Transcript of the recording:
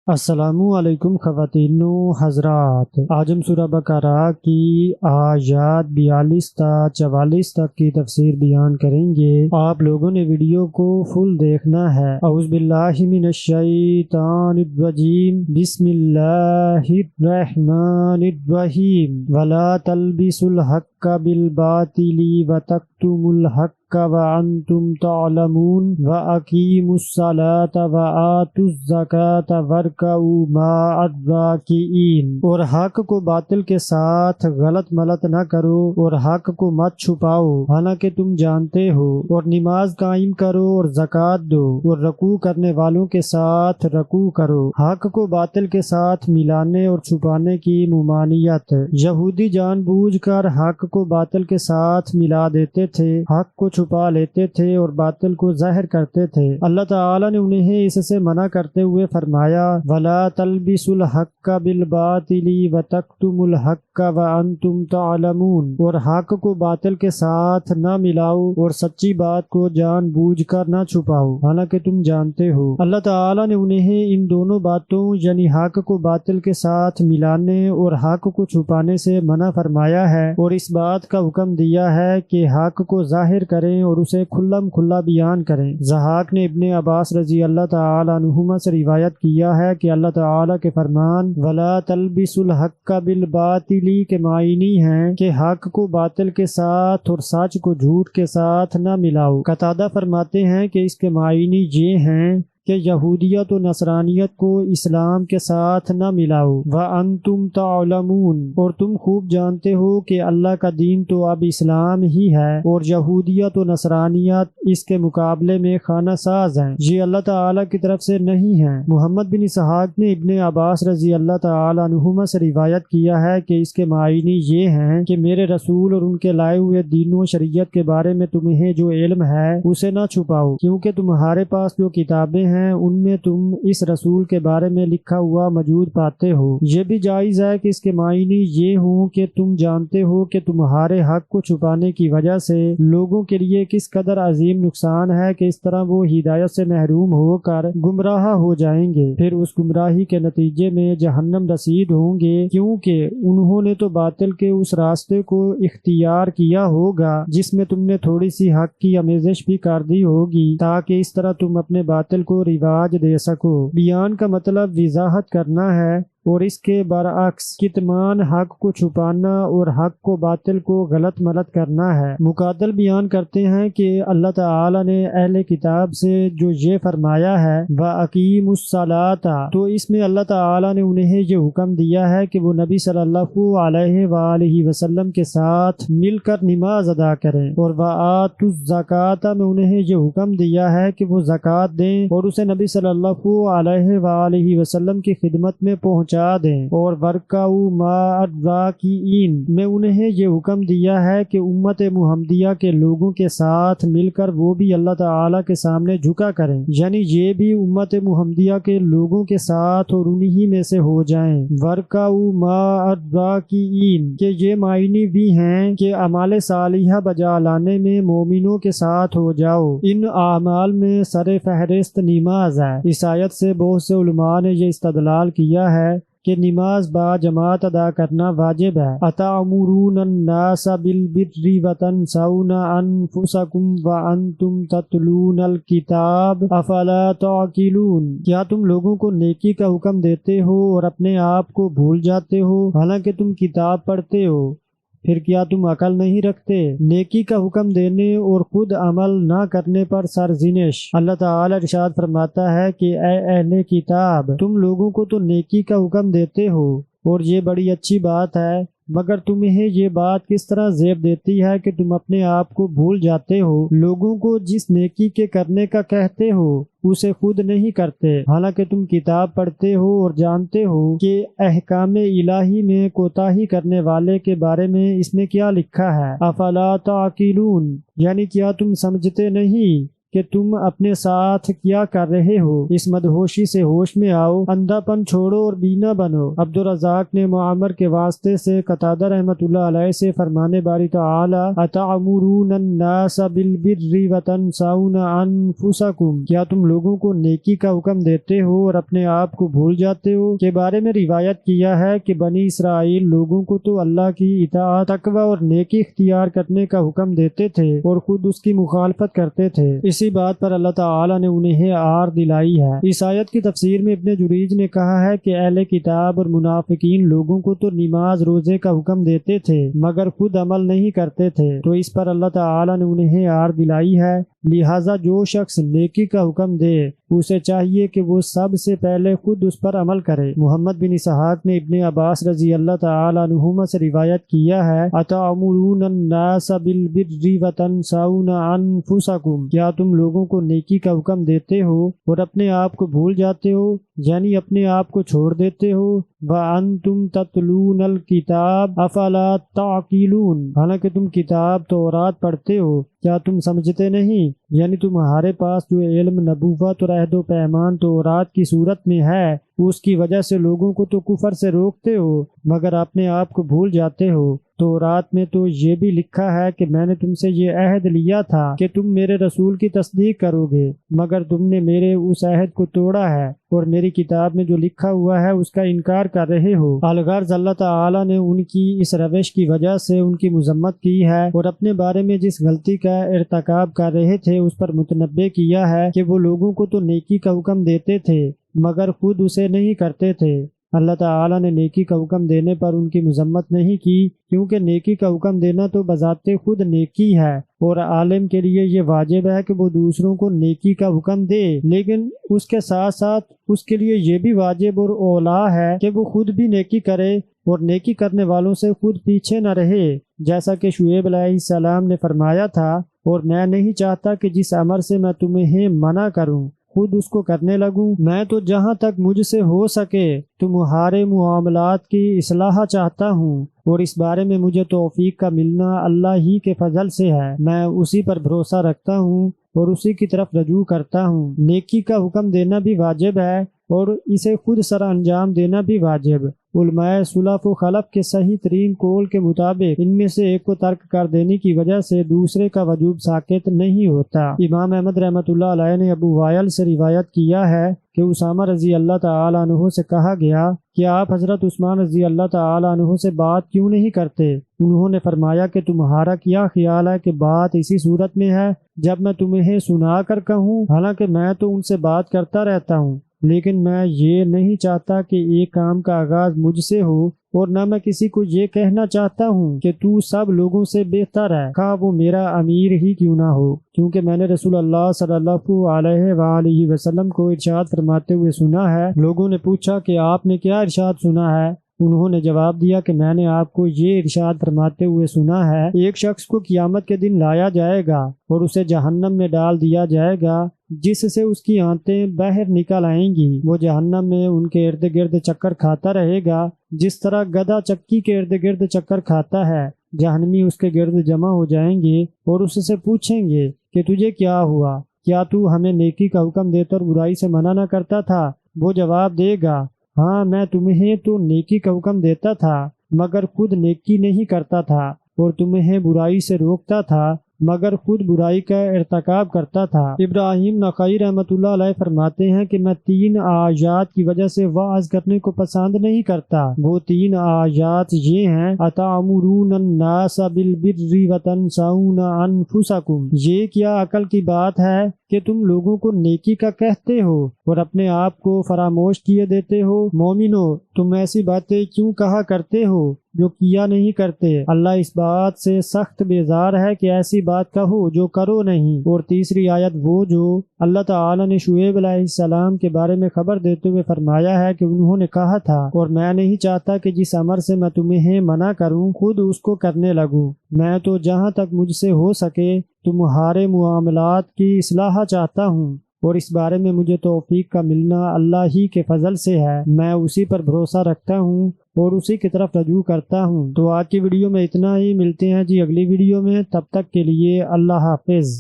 السلام علیکم خواتین و حضرات، آج ہم سورہ بقرہ کی آیات 42 تا 44 تک کی تفسیر بیان کریں گے۔ آپ لوگوں نے ویڈیو کو فل دیکھنا ہے۔ اعوذ باللہ من الشیطان الرجیم، بسم اللہ الرحمن الرحیم۔ ولا تلبسوا الحق بالباطل وتکتموا الحق وانتم تعلمون واقیموا الصلاة وآتوا الزکاة وارکعوا مع الراکعین۔ اور حق کو باطل کے ساتھ غلط ملت نہ کرو اور حق کو مت چھپاؤ حالانکہ تم جانتے ہو، اور نماز قائم کرو اور زکوٰۃ دو اور رکوع کرنے والوں کے ساتھ رکوع کرو۔ حق کو باطل کے ساتھ ملانے اور چھپانے کی ممانعت۔ یہودی جان بوجھ کر حق کو باطل کے ساتھ ملا دیتے تھے، حق کو چھپا لیتے تھے اور باطل کو ظاہر کرتے تھے۔ اللہ تعالی نے انہیں اس سے منع کرتے ہوئے فرمایا، وَلَا تَلْبِسُوا الْحَقَّ بِالْبَاطِلِ وَتَكْتُمُوا الْحَقَّ وَأَنْتُمْ تَعْلَمُونَ۔ اور حق کو باطل کے ساتھ نہ ملاؤ اور سچی بات کو جان بوجھ کر نہ چھپاؤ حالانکہ تم جانتے ہو۔ اللہ تعالی نے انہیں ان دونوں باتوں یعنی حق کو باطل کے ساتھ ملانے اور حق کو چھپانے سے منع فرمایا ہے، اور اس بات کا حکم دیا ہے کہ حق کو ظاہر کریں اور اسے کھلم کھلا بیان کریں۔ ضحاک نے ابن عباس رضی اللہ تعالی عنہما سے روایت کیا ہے کہ اللہ تعالی کے فرمان وَلَا تَلْبِسُوا الْحَقَّ بِالْبَاطِلِ کے معنی ہیں کہ حق کو باطل کے ساتھ اور سچ کو جھوٹ کے ساتھ نہ ملاؤ۔ قتادہ فرماتے ہیں کہ اس کے معنی یہ ہیں کہ یہودیت و نصرانیت کو اسلام کے ساتھ نہ ملاؤ۔ وَأَنْتُمْ تَعْلَمُونَ، اور تم خوب جانتے ہو کہ اللہ کا دین تو اب اسلام ہی ہے اور یہودیت و نصرانیت اس کے مقابلے میں خانہ ساز ہیں، یہ اللہ تعالیٰ کی طرف سے نہیں ہیں۔ محمد بن اسحاق نے ابن عباس رضی اللہ تعالی عنہما سے روایت کیا ہے کہ اس کے معنی یہ ہیں کہ میرے رسول اور ان کے لائے ہوئے دین و شریعت کے بارے میں تمہیں جو علم ہے اسے نہ چھپاؤ، کیونکہ تمہارے پاس جو کتابیں ہیں ان میں تم اس رسول کے بارے میں لکھا ہوا موجود پاتے ہو۔ یہ بھی جائز ہے کہ اس کے معنی یہ ہوں کہ تم جانتے ہو کہ تمہارے حق کو چھپانے کی وجہ سے لوگوں کے لیے کس قدر عظیم نقصان ہے کہ اس طرح وہ ہدایت سے محروم ہو کر گمراہ ہو جائیں گے، پھر اس گمراہی کے نتیجے میں جہنم رسید ہوں گے، کیونکہ انہوں نے تو باطل کے اس راستے کو اختیار کیا ہوگا جس میں تم نے تھوڑی سی حق کی آمیزش بھی کر دی ہوگی تاکہ اس طرح تم اپنے باطل کو رواج دے سکو۔ بیان کا مطلب وضاحت کرنا ہے، اور اس کے برعکس کتمان حق کو چھپانا اور حق کو باطل کو غلط ملت کرنا ہے۔ مقاتل بیان کرتے ہیں کہ اللہ تعالی نے اہل کتاب سے جو یہ فرمایا ہے وَأَقِیمُوا الصَّلَاةَ، تو اس میں اللہ تعالی نے انہیں یہ حکم دیا ہے کہ وہ نبی صلی اللہ علیہ وآلہ وسلم کے ساتھ مل کر نماز ادا کریں، اور وَآتُوا الزَّکَاةَ میں انہیں یہ حکم دیا ہے کہ وہ زکوٰۃ دیں اور اسے نبی صلی اللہ علیہ وآلہ وسلم کی خدمت میں پہنچا دیں، اور وارکعوا مع الراکعین میں انہیں یہ حکم دیا ہے کہ امت محمدیہ کے لوگوں کے ساتھ مل کر وہ بھی اللہ تعالی کے سامنے جھکا کریں، یعنی یہ بھی امت محمدیہ کے لوگوں کے ساتھ اور انہی میں سے ہو جائیں۔ وارکعوا مع الراکعین کے یہ معنی بھی ہیں کہ اعمال صالحہ بجا لانے میں مومنوں کے ساتھ ہو جاؤ۔ ان اعمال میں سر فہرست نماز ہے۔ اس آیت سے بہت سے علماء نے یہ استدلال کیا ہے کہ نماز با جماعت ادا کرنا واجب ہے۔ اتأمرون الناس بالبر وتنسون انفسکم وانتم تتلون الکتاب افلا تعقلون، کیا تم لوگوں کو نیکی کا حکم دیتے ہو اور اپنے آپ کو بھول جاتے ہو حالانکہ تم کتاب پڑھتے ہو، پھر کیا تم عقل نہیں رکھتے؟ نیکی کا حکم دینے اور خود عمل نہ کرنے پر سرزنش۔ اللہ تعالی ارشاد فرماتا ہے کہ اے اہل کتاب، تم لوگوں کو تو نیکی کا حکم دیتے ہو اور یہ بڑی اچھی بات ہے، مگر تمہیں یہ بات کس طرح زیب دیتی ہے کہ تم اپنے آپ کو بھول جاتے ہو، لوگوں کو جس نیکی کے کرنے کا کہتے ہو اسے خود نہیں کرتے، حالانکہ تم کتاب پڑھتے ہو اور جانتے ہو کہ احکام الہی میں کوتاہی کرنے والے کے بارے میں اس میں کیا لکھا ہے۔ افلا تعقلون، یعنی کیا تم سمجھتے نہیں کہ تم اپنے ساتھ کیا کر رہے ہو، اس مدہوشی سے ہوش میں آؤ، اندھا پن چھوڑو اور بینا بنو۔ عبدالرزاق نے معمر کے واسطے سے قتادہ رحمۃ اللہ علیہ سے فرمانے باری تعالی اتعمرون الناس بالبر وتنسون انفسکم، کیا تم لوگوں کو نیکی کا حکم دیتے ہو اور اپنے آپ کو بھول جاتے ہو، کے بارے میں روایت کیا ہے کہ بنی اسرائیل لوگوں کو تو اللہ کی اطاعت، تقوی اور نیکی اختیار کرنے کا حکم دیتے تھے اور خود اس کی مخالفت کرتے تھے۔ اسی بات پر اللہ تعالی نے انہیں آر دلائی ہے۔ اس آیت کی تفسیر میں ابن جریج نے کہا ہے کہ اہل کتاب اور منافقین لوگوں کو تو نماز روزے کا حکم دیتے تھے مگر خود عمل نہیں کرتے تھے، تو اس پر اللہ تعالی نے انہیں آر دلائی ہے۔ لہٰذا جو شخص نیکی کا حکم دے اسے چاہیے کہ وہ سب سے پہلے خود اس پر عمل کرے۔ محمد بن اسحاق نے ابن عباس رضی اللہ تعالی عنہما سے روایت کیا ہے اتعمرون الناس بالبر وتنسون انفسکم، کیا تم لوگوں کو نیکی کا حکم دیتے ہو اور اپنے آپ کو بھول جاتے ہو، یعنی اپنے آپ کو چھوڑ دیتے ہو۔ وَأَنْتُمْ تَتْلُونَ الْكِتَابَ أَفَلَا تَعْقِلُونَ، حالانکہ تم کتاب تورات پڑھتے ہو، کیا تم سمجھتے نہیں؟ یعنی تمہارے پاس جو علم نبوت اور عہد و پیمان تورات کی صورت میں ہے اس کی وجہ سے لوگوں کو تو کفر سے روکتے ہو مگر اپنے آپ کو بھول جاتے ہو۔ تورات میں تو یہ بھی لکھا ہے کہ میں نے تم سے یہ عہد لیا تھا کہ تم میرے رسول کی تصدیق کرو گے، مگر تم نے میرے اس عہد کو توڑا ہے اور میری کتاب میں جو لکھا ہوا ہے اس کا انکار کر رہے ہو۔ الغرض اللہ تعالی نے ان کی اس روش کی وجہ سے ان کی مذمت کی ہے اور اپنے بارے میں جس غلطی کا ارتکاب کر رہے تھے اس پر متنبہ کیا ہے کہ وہ لوگوں کو تو نیکی کا حکم دیتے تھے مگر خود اسے نہیں کرتے تھے۔ اللہ تعالی نے نیکی کا حکم دینے پر ان کی مذمت نہیں کی، کیونکہ نیکی کا حکم دینا تو بذات خود نیکی ہے اور عالم کے لیے یہ واجب ہے کہ وہ دوسروں کو نیکی کا حکم دے، لیکن اس کے ساتھ ساتھ اس کے لیے یہ بھی واجب اور اولا ہے کہ وہ خود بھی نیکی کرے اور نیکی کرنے والوں سے خود پیچھے نہ رہے، جیسا کہ شعیب علیہ السلام نے فرمایا تھا، اور میں نہیں چاہتا کہ جس امر سے میں تمہیں منع کروں خود اس کو کرنے لگوں، میں تو جہاں تک مجھ سے ہو سکے تمہارے معاملات کی اصلاح چاہتا ہوں، اور اس بارے میں مجھے توفیق کا ملنا اللہ ہی کے فضل سے ہے، میں اسی پر بھروسہ رکھتا ہوں اور اسی کی طرف رجوع کرتا ہوں۔ نیکی کا حکم دینا بھی واجب ہے اور اسے خود سر انجام دینا بھی واجب۔ علماء سلف و خلف کے صحیح ترین قول کے مطابق ان میں سے ایک کو ترک کر دینے کی وجہ سے دوسرے کا وجوب ساقط نہیں ہوتا۔ امام احمد رحمۃ اللہ علیہ نے ابو وائل سے روایت کیا ہے کہ اسامہ رضی اللہ تعالی عنہ سے کہا گیا کہ آپ حضرت عثمان رضی اللہ تعالی عنہ سے بات کیوں نہیں کرتے؟ انہوں نے فرمایا کہ تمہارا کیا خیال ہے کہ بات اسی صورت میں ہے جب میں تمہیں سنا کر کہوں، حالانکہ میں تو ان سے بات کرتا رہتا ہوں، لیکن میں یہ نہیں چاہتا کہ ایک کام کا آغاز مجھ سے ہو، اور نہ میں کسی کو یہ کہنا چاہتا ہوں کہ تو سب لوگوں سے بہتر ہے، خواہ وہ میرا امیر ہی کیوں نہ ہو، کیونکہ میں نے رسول اللہ صلی اللہ علیہ وآلہ وسلم کو ارشاد فرماتے ہوئے سنا ہے۔ لوگوں نے پوچھا کہ آپ نے کیا ارشاد سنا ہے؟ انہوں نے جواب دیا کہ میں نے آپ کو یہ ارشاد فرماتے ہوئے سنا ہے، ایک شخص کو قیامت کے دن لایا جائے گا اور اسے جہنم میں ڈال دیا جائے گا جس سے اس کی آنتیں باہر نکل آئیں گی، وہ جہنم میں ان کے ارد گرد چکر کھاتا رہے گا جس طرح گدھا چکی کے ارد گرد چکر کھاتا ہے۔ جہنمی اس کے گرد جمع ہو جائیں گے اور اس سے پوچھیں گے کہ تجھے کیا ہوا، کیا تو ہمیں نیکی کا حکم دیتا اور برائی سے منع نہ کرتا تھا؟ وہ جواب دے گا، ہاں میں تمہیں تو نیکی کا حکم دیتا تھا مگر خود نیکی نہیں کرتا تھا، اور تمہیں برائی سے روکتا تھا مگر خود برائی کا ارتکاب کرتا تھا۔ ابراہیم نخعی رحمۃ اللہ علیہ فرماتے ہیں کہ میں 3 آیات کی وجہ سے وعظ کرنے کو پسند نہیں کرتا۔ وہ 3 آیات یہ ہیں، اتعمرون الناس بالبر وتنسون انفسکم، یہ کیا عقل کی بات ہے کہ تم لوگوں کو نیکی کا کہتے ہو اور اپنے آپ کو فراموش کیے دیتے ہو؟ مومنو، تم ایسی باتیں کیوں کہا کرتے ہو جو کیا نہیں کرتے؟ اللہ اس بات سے سخت بیزار ہے کہ ایسی بات کہو جو کرو نہیں۔ اور تیسری آیت وہ جو اللہ تعالی نے شعیب علیہ السلام کے بارے میں خبر دیتے ہوئے فرمایا ہے کہ انہوں نے کہا تھا، اور میں نہیں چاہتا کہ جس امر سے میں تمہیں منع کروں خود اس کو کرنے لگوں، میں تو جہاں تک مجھ سے ہو سکے تمہارے معاملات کی اصلاح چاہتا ہوں، اور اس بارے میں مجھے توفیق کا ملنا اللہ ہی کے فضل سے ہے، میں اسی پر بھروسہ رکھتا ہوں اور اسی کی طرف رجوع کرتا ہوں۔ تو آج کی ویڈیو میں اتنا ہی، ملتے ہیں جی اگلی ویڈیو میں، تب تک کے لیے اللہ حافظ۔